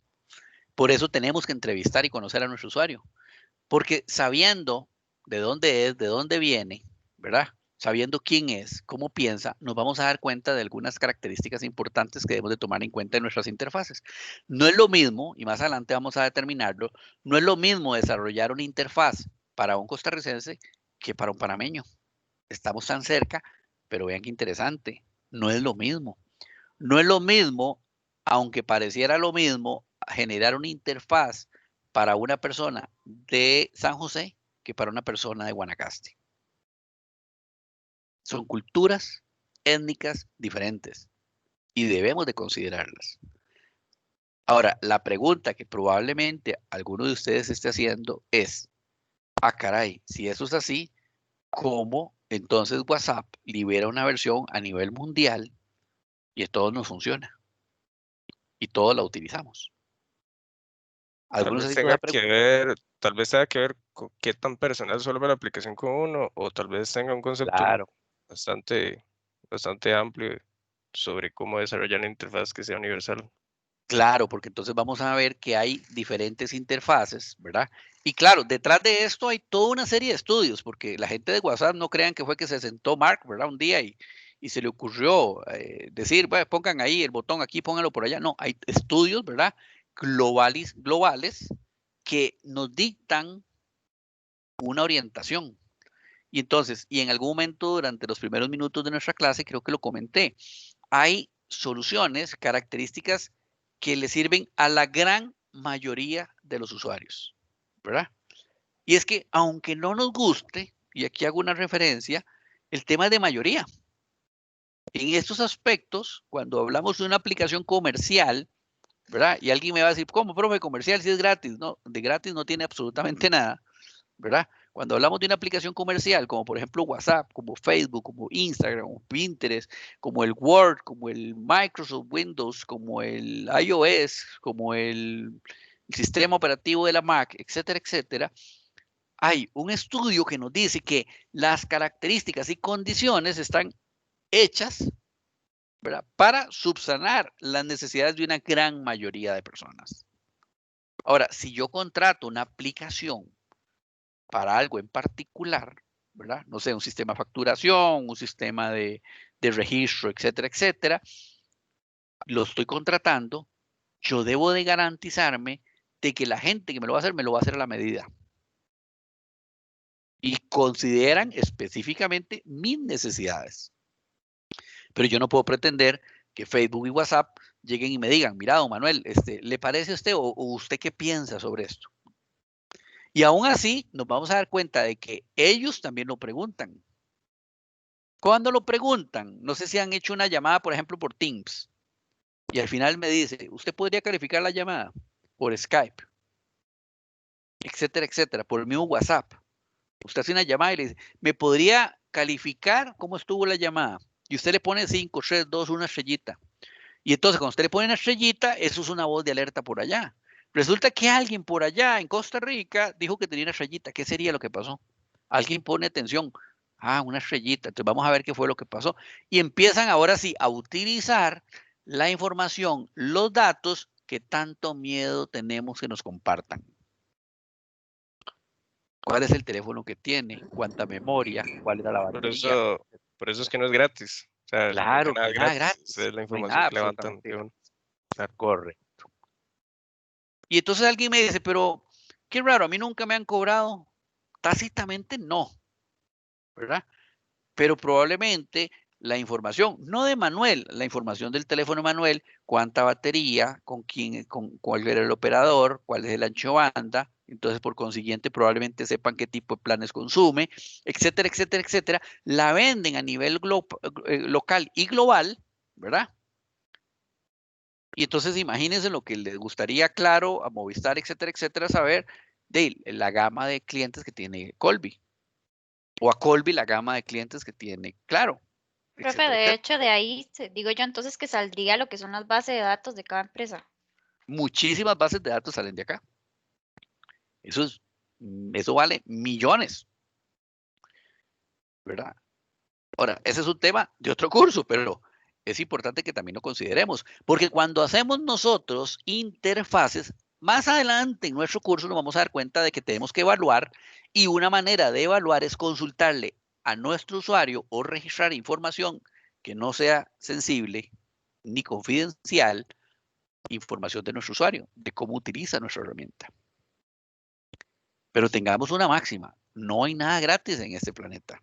Por eso tenemos que entrevistar y conocer a nuestro usuario. Porque sabiendo de dónde es, de dónde viene, ¿verdad? Sabiendo quién es, cómo piensa, nos vamos a dar cuenta de algunas características importantes que debemos de tomar en cuenta en nuestras interfaces. No es lo mismo, y más adelante vamos a determinarlo, no es lo mismo desarrollar una interfaz para un costarricense que para un panameño. Estamos tan cerca, pero vean qué interesante, no es lo mismo. No es lo mismo, aunque pareciera lo mismo, generar una interfaz para una persona de San José que para una persona de Guanacaste. Son culturas étnicas diferentes y debemos de considerarlas. Ahora, la pregunta que probablemente alguno de ustedes esté haciendo es, caray, si eso es así, ¿cómo entonces WhatsApp libera una versión a nivel mundial y a todos nos funciona? Y todos la utilizamos. Tal vez tenga que ver con qué tan personal se vuelve la aplicación con uno, o tal vez tenga un concepto Claro. bastante amplio sobre cómo desarrollar una interfaz que sea universal. Claro, porque entonces vamos a ver que hay diferentes interfaces, ¿verdad? Y claro, detrás de esto hay toda una serie de estudios, porque la gente de WhatsApp no crean que fue que se sentó Mark, ¿verdad? Un día y se le ocurrió decir, bueno, pongan ahí el botón aquí, pónganlo por allá. No, hay estudios, ¿verdad? Globales que nos dictan una orientación. Y entonces, y en algún momento durante los primeros minutos de nuestra clase, creo que lo comenté, hay soluciones, características que le sirven a la gran mayoría de los usuarios, ¿verdad? Y es que aunque no nos guste, y aquí hago una referencia, el tema es de mayoría. En estos aspectos, cuando hablamos de una aplicación comercial, ¿verdad? Y alguien me va a decir, ¿cómo, profe, comercial si es gratis? No, de gratis no tiene absolutamente nada, ¿verdad? Cuando hablamos de una aplicación comercial, como por ejemplo WhatsApp, como Facebook, como Instagram, como Pinterest, como el Word, como el Microsoft Windows, como el iOS, como el sistema operativo de la Mac, etcétera, etcétera, hay un estudio que nos dice que las características y condiciones están hechas, ¿verdad?, para subsanar las necesidades de una gran mayoría de personas. Ahora, si yo contrato una aplicación para algo en particular, ¿verdad? No sé, un sistema de facturación, un sistema de registro, etcétera, etcétera, lo estoy contratando, yo debo de garantizarme de que la gente que me lo va a hacer a la medida. Y consideran específicamente mis necesidades. Pero yo no puedo pretender que Facebook y WhatsApp lleguen y me digan, mira, don Manuel, ¿le parece a usted o usted qué piensa sobre esto? Y aún así nos vamos a dar cuenta de que ellos también lo preguntan. Cuando lo preguntan, no sé si han hecho una llamada, por ejemplo, por Teams, y al final me dice, ¿usted podría calificar la llamada por Skype? Etcétera, etcétera, por el mismo WhatsApp. Usted hace una llamada y le dice, ¿me podría calificar cómo estuvo la llamada? Y usted le pone 5, 3, 2, una estrellita. Y entonces cuando usted le pone una estrellita, eso es una voz de alerta por allá. Resulta que alguien por allá en Costa Rica dijo que tenía una estrellita. ¿Qué sería lo que pasó? Alguien pone atención. Una estrellita. Entonces vamos a ver qué fue lo que pasó. Y empiezan ahora sí a utilizar la información, los datos que tanto miedo tenemos que nos compartan. ¿Cuál es el teléfono que tiene? ¿Cuánta memoria? ¿Cuál era la batería? Por eso es que no es gratis. O sea, Claro, no hay nada gratis. gratis. Es la No hay información nada que levantan. absolutamente gratis. Correcto. Y entonces alguien me dice, pero qué raro, a mí nunca me han cobrado. Tácitamente no, ¿verdad? Pero probablemente la información, no de Manuel, la información del teléfono de Manuel, cuánta batería, con quién, con cuál era el operador, cuál es el ancho de banda, entonces por consiguiente probablemente sepan qué tipo de planes consume, etcétera, etcétera, etcétera, la venden a nivel local y global, ¿verdad? Y entonces imagínense lo que les gustaría, Claro, a Movistar, etcétera, etcétera, saber de la gama de clientes que tiene Colby. O a Colby la gama de clientes que tiene Claro, Profe, etcétera, de etcétera. hecho, de ahí digo yo entonces que saldría lo que son las bases de datos de cada empresa. Muchísimas bases de datos salen de acá. Eso vale millones, ¿verdad? Ahora, ese es un tema de otro curso, pero es importante que también lo consideremos, porque cuando hacemos nosotros interfaces, más adelante en nuestro curso nos vamos a dar cuenta de que tenemos que evaluar y una manera de evaluar es consultarle a nuestro usuario o registrar información que no sea sensible ni confidencial, información de nuestro usuario, de cómo utiliza nuestra herramienta. Pero tengamos una máxima, no hay nada gratis en este planeta.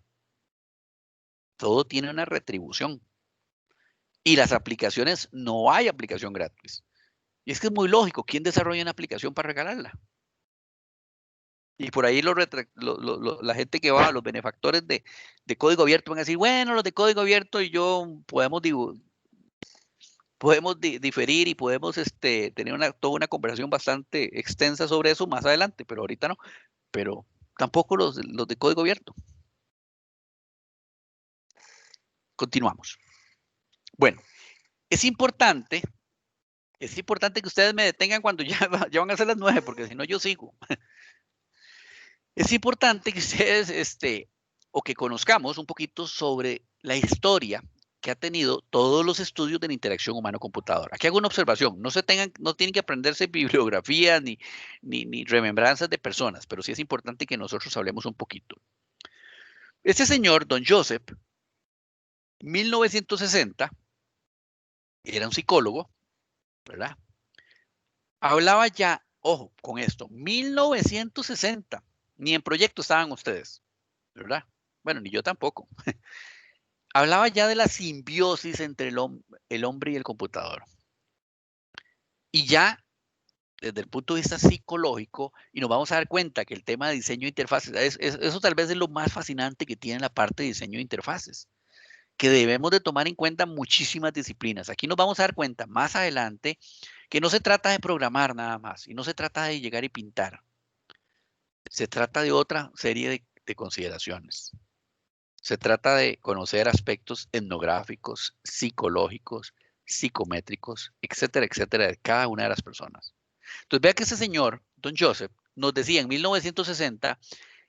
Todo tiene una retribución. Y las aplicaciones, no hay aplicación gratis. Y es que es muy lógico, ¿quién desarrolla una aplicación para regalarla? Y por ahí la gente que va, los benefactores de código abierto van a decir, bueno, los de código abierto y yo podemos diferir y podemos tener toda una conversación bastante extensa sobre eso más adelante, pero ahorita no. Pero tampoco los de código abierto. Continuamos. Bueno, es importante que ustedes me detengan cuando ya van a ser las 9, porque si no yo sigo. Es importante que ustedes, o que conozcamos un poquito sobre la historia que ha tenido todos los estudios de la interacción humano-computadora. Aquí hago una observación, no tienen que aprenderse bibliografía ni remembranzas de personas, pero sí es importante que nosotros hablemos un poquito. Este señor, Don Joseph, 1960, era un psicólogo, ¿verdad? Hablaba ya, ojo, con esto, 1960, ni en proyecto estaban ustedes, ¿verdad? Bueno, ni yo tampoco. Hablaba ya de la simbiosis entre el hombre y el computador. Y ya, desde el punto de vista psicológico, y nos vamos a dar cuenta que el tema de diseño de interfaces, eso tal vez es lo más fascinante que tiene la parte de diseño de interfaces, que debemos de tomar en cuenta muchísimas disciplinas. Aquí nos vamos a dar cuenta más adelante que no se trata de programar nada más, y no se trata de llegar y pintar. Se trata de otra serie de consideraciones. Se trata de conocer aspectos etnográficos, psicológicos, psicométricos, etcétera, etcétera, de cada una de las personas. Entonces, vea que ese señor, Don Joseph, nos decía en 1960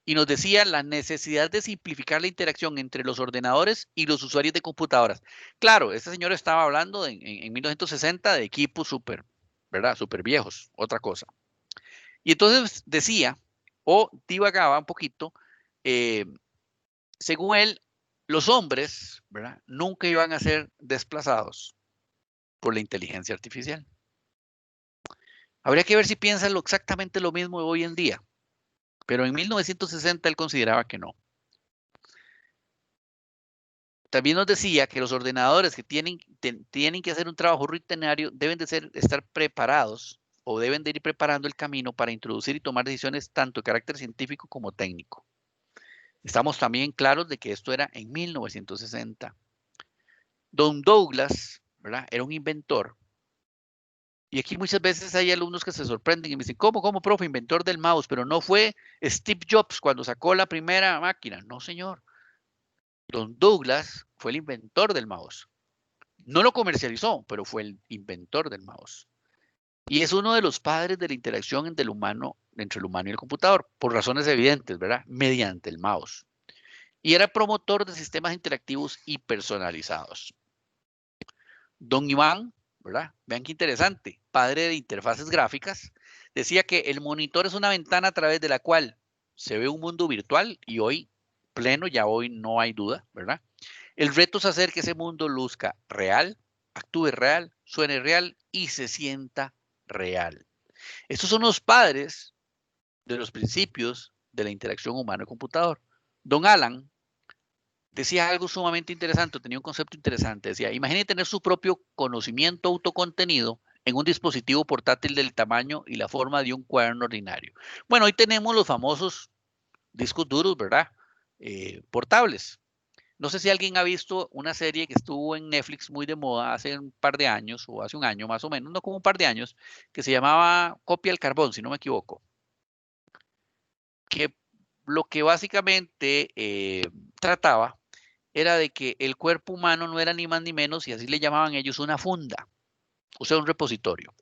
y nos decía la necesidad de simplificar la interacción entre los ordenadores y los usuarios de computadoras. Claro, este señor estaba hablando en 1960 de equipos súper, ¿verdad? Súper viejos, otra cosa. Y entonces decía, o divagaba un poquito, según él, los hombres, ¿verdad? Nunca iban a ser desplazados por la inteligencia artificial. Habría que ver si piensan exactamente lo mismo hoy en día, pero en 1960 él consideraba que no. También nos decía que los ordenadores que tienen que hacer un trabajo rutinario deben de estar preparados o deben de ir preparando el camino para introducir y tomar decisiones tanto de carácter científico como técnico. Estamos también claros de que esto era en 1960. Don Douglas, ¿verdad? Era un inventor. Y aquí muchas veces hay alumnos que se sorprenden y me dicen, ¿cómo, profe, inventor del mouse? Pero no fue Steve Jobs cuando sacó la primera máquina. No, señor. Don Douglas fue el inventor del mouse. No lo comercializó, pero fue el inventor del mouse. Y es uno de los padres de la interacción entre el humano y el computador, por razones evidentes, ¿verdad? Mediante el mouse. Y era promotor de sistemas interactivos y personalizados. Don Iván, ¿verdad? Vean qué interesante, padre de interfaces gráficas, decía que el monitor es una ventana a través de la cual se ve un mundo virtual y hoy, pleno, ya hoy no hay duda, ¿verdad? El reto es hacer que ese mundo luzca real, actúe real, suene real y se sienta real. Estos son los padres de los principios de la interacción humano-computador. Don Alan decía algo sumamente interesante, tenía un concepto interesante. Decía, imagine tener su propio conocimiento autocontenido en un dispositivo portátil del tamaño y la forma de un cuaderno ordinario. Bueno, hoy tenemos los famosos discos duros, ¿verdad? Portables. No sé si alguien ha visto una serie que estuvo en Netflix muy de moda hace un par de años, o hace un año más o menos, no como un par de años, que se llamaba Copia al Carbón, si no me equivoco. Que lo que básicamente trataba era de que el cuerpo humano no era ni más ni menos, y así le llamaban ellos, una funda, o sea, un repositorio.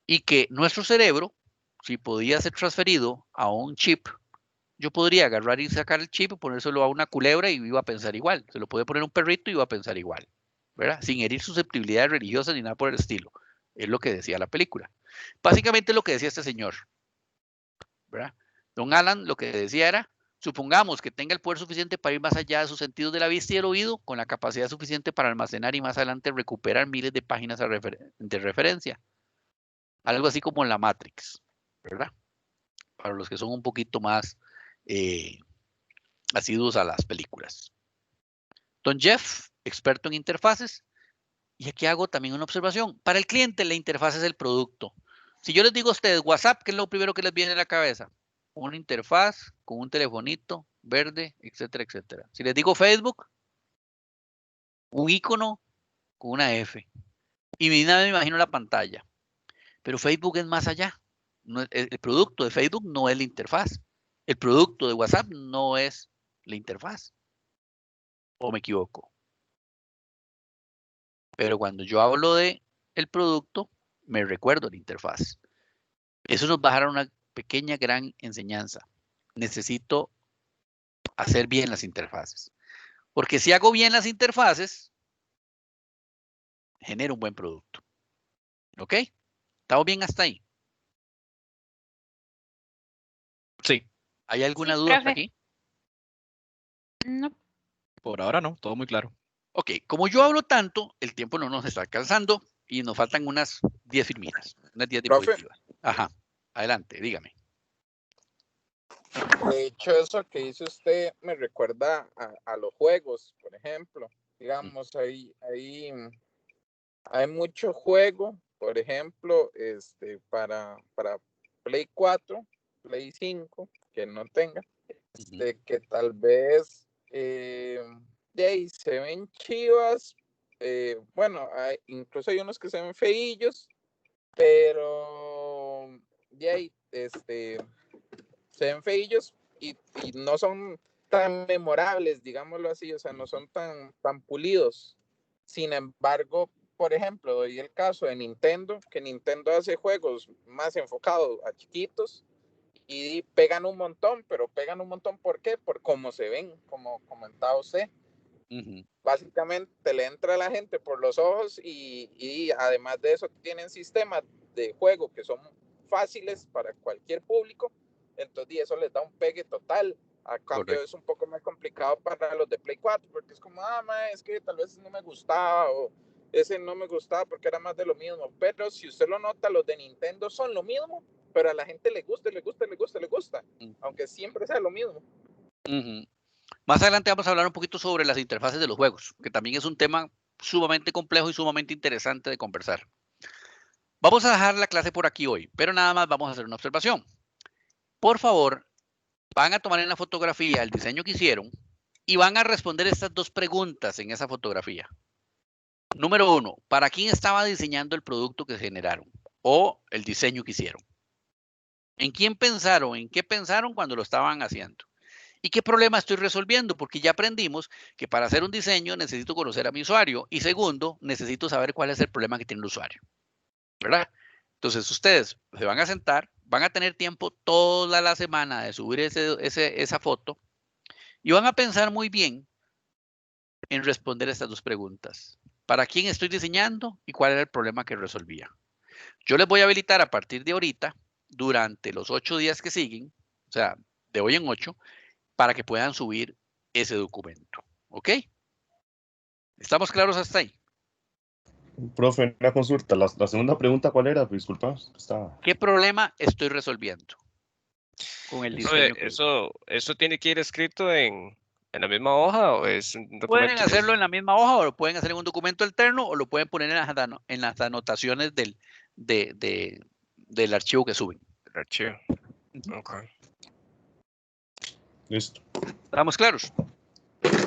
Y que nuestro cerebro, si podía ser transferido a un chip, yo podría agarrar y sacar el chip y ponérselo a una culebra y iba a pensar igual. Se lo puede poner a un perrito y iba a pensar igual, ¿verdad? Sin herir susceptibilidades religiosas ni nada por el estilo. Es lo que decía la película. Básicamente lo que decía este señor, ¿verdad? Don Alan lo que decía era, supongamos que tenga el poder suficiente para ir más allá de sus sentidos de la vista y el oído, con la capacidad suficiente para almacenar y más adelante recuperar miles de páginas de referencia. Algo así como en la Matrix, ¿verdad? Para los que son un poquito más asiduos a las películas. Don Jeff, experto en interfaces, y aquí hago también una observación. Para el cliente, la interfaz es el producto. Si yo les digo a ustedes WhatsApp, ¿qué es lo primero que les viene a la cabeza? Una interfaz con un telefonito verde, etcétera, etcétera. Si les digo Facebook, un icono con una F. Y me imagino la pantalla. Pero Facebook es más allá. No, el producto de Facebook no es la interfaz. El producto de WhatsApp no es la interfaz. ¿O me equivoco? Pero cuando yo hablo de el producto, me recuerdo la interfaz. Eso nos va a dar una pequeña, gran enseñanza. Necesito hacer bien las interfaces. Porque si hago bien las interfaces, genero un buen producto. ¿Ok? ¿Estamos bien hasta ahí? Sí, ¿Hay alguna Sí, duda hasta profe. aquí? No. por ahora no, todo muy claro. Ok, como yo hablo tanto, el tiempo no nos está alcanzando y nos faltan unas 10 firminas, unas 10 Profe, diapositivas. Ajá, adelante, dígame. de hecho, eso que dice usted me recuerda a los juegos, por ejemplo. Digamos, hay mucho juego, por ejemplo, para Play 4, Play 5, que no tenga, que tal vez de ahí se ven chivas. Bueno, incluso hay unos que se ven feillos, pero de ahí se ven feillos y no son tan memorables, digámoslo así, o sea, no son tan pulidos. Sin embargo, por ejemplo, doy el caso de Nintendo, que Nintendo hace juegos más enfocados a chiquitos y pegan un montón, pero pegan un montón, ¿por qué? Por cómo se ven, como comentaba usted. Básicamente le entra a la gente por los ojos y además de eso tienen sistemas de juego que son fáciles para cualquier público, entonces eso les da un pegue total. A cambio es un poco más complicado para los de Play 4 porque es como, es que tal vez no me gustaba o ese no me gustaba porque era más de lo mismo, pero si usted lo nota, los de Nintendo son lo mismo, pero a la gente le gusta, aunque siempre sea lo mismo. Más adelante vamos a hablar un poquito sobre las interfaces de los juegos, que también es un tema sumamente complejo y sumamente interesante de conversar. Vamos a dejar la clase por aquí hoy, pero nada más vamos a hacer una observación. Por favor, van a tomar en la fotografía el diseño que hicieron y van a responder estas dos preguntas en esa fotografía. Número 1, ¿para quién estaba diseñando el producto que generaron o el diseño que hicieron? ¿En quién pensaron? ¿En qué pensaron cuando lo estaban haciendo? ¿Y qué problema estoy resolviendo? Porque ya aprendimos que para hacer un diseño necesito conocer a mi usuario y segundo, necesito saber cuál es el problema que tiene el usuario, ¿verdad? Entonces ustedes se van a sentar, van a tener tiempo toda la semana de subir esa foto y van a pensar muy bien en responder estas dos preguntas. ¿Para quién estoy diseñando y cuál era el problema que resolvía? Yo les voy a habilitar a partir de ahorita, durante los 8 días que siguen, o sea, de hoy en 8, para que puedan subir ese documento. ¿Ok? ¿Estamos claros hasta ahí? Profe, una consulta. La segunda pregunta, ¿cuál era? Disculpa, estaba. ¿Qué problema estoy resolviendo con el Profe, diseño que ¿eso tiene que ir escrito en la misma hoja o es un pueden documento que hacerlo en la misma hoja o lo pueden hacer en un documento alterno o lo pueden poner en las anotaciones del archivo que suben? el archivo? Ok. Listo. ¿Estamos claros?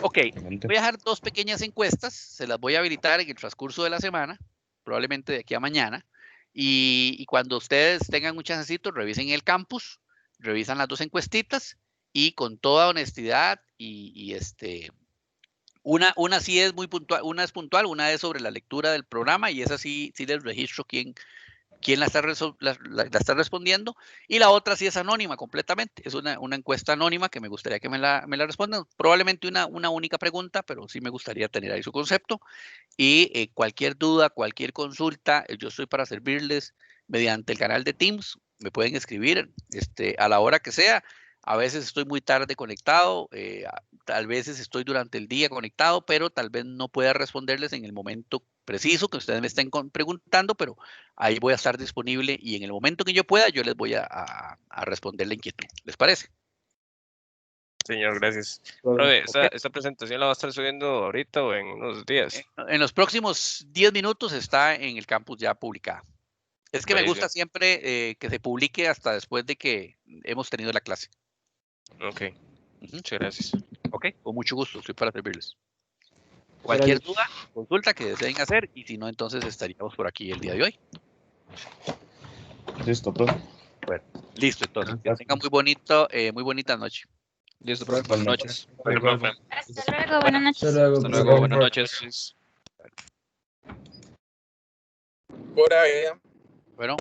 Ok, Excelente. voy a dejar 2 pequeñas encuestas, se las voy a habilitar en el transcurso de la semana, probablemente de aquí a mañana, y cuando ustedes tengan un chancecito, revisen el campus, revisan las 2 encuestitas y con toda honestidad una sí es muy puntual, una es puntual, una es sobre la lectura del programa y esa sí les registro quién la está respondiendo, y la otra sí es anónima completamente, es una encuesta anónima que me gustaría que me la respondan, probablemente una única pregunta, pero sí me gustaría tener ahí su concepto, y cualquier duda, cualquier consulta, yo estoy para servirles mediante el canal de Teams, me pueden escribir a la hora que sea. A veces estoy muy tarde conectado, tal vez estoy durante el día conectado, pero tal vez no pueda responderles en el momento preciso que ustedes me estén preguntando, pero ahí voy a estar disponible y en el momento que yo pueda, yo les voy a responder la inquietud. ¿Les parece? Señor, gracias. Profe, Profe, Ok. ¿esta presentación la va a estar subiendo ahorita o en unos días? En los próximos 10 minutos está en el campus ya publicada. Es que me Buenísimo. gusta siempre que se publique hasta después de que hemos tenido la clase. Ok, Ujú. muchas gracias. Ok, con mucho gusto, estoy para servirles. Cualquier duda, consulta que deseen hacer y si no, entonces estaríamos por aquí el día de hoy. Listo, profe. Bueno, listo, entonces, que Gracias. tengan muy bonita noche. Listo, profe. Buenas Buenas noches. Bueno, profe. Hasta luego, buenas noches. Hasta luego, Hasta profe. luego. Buenas noches. Por ahí. Bueno.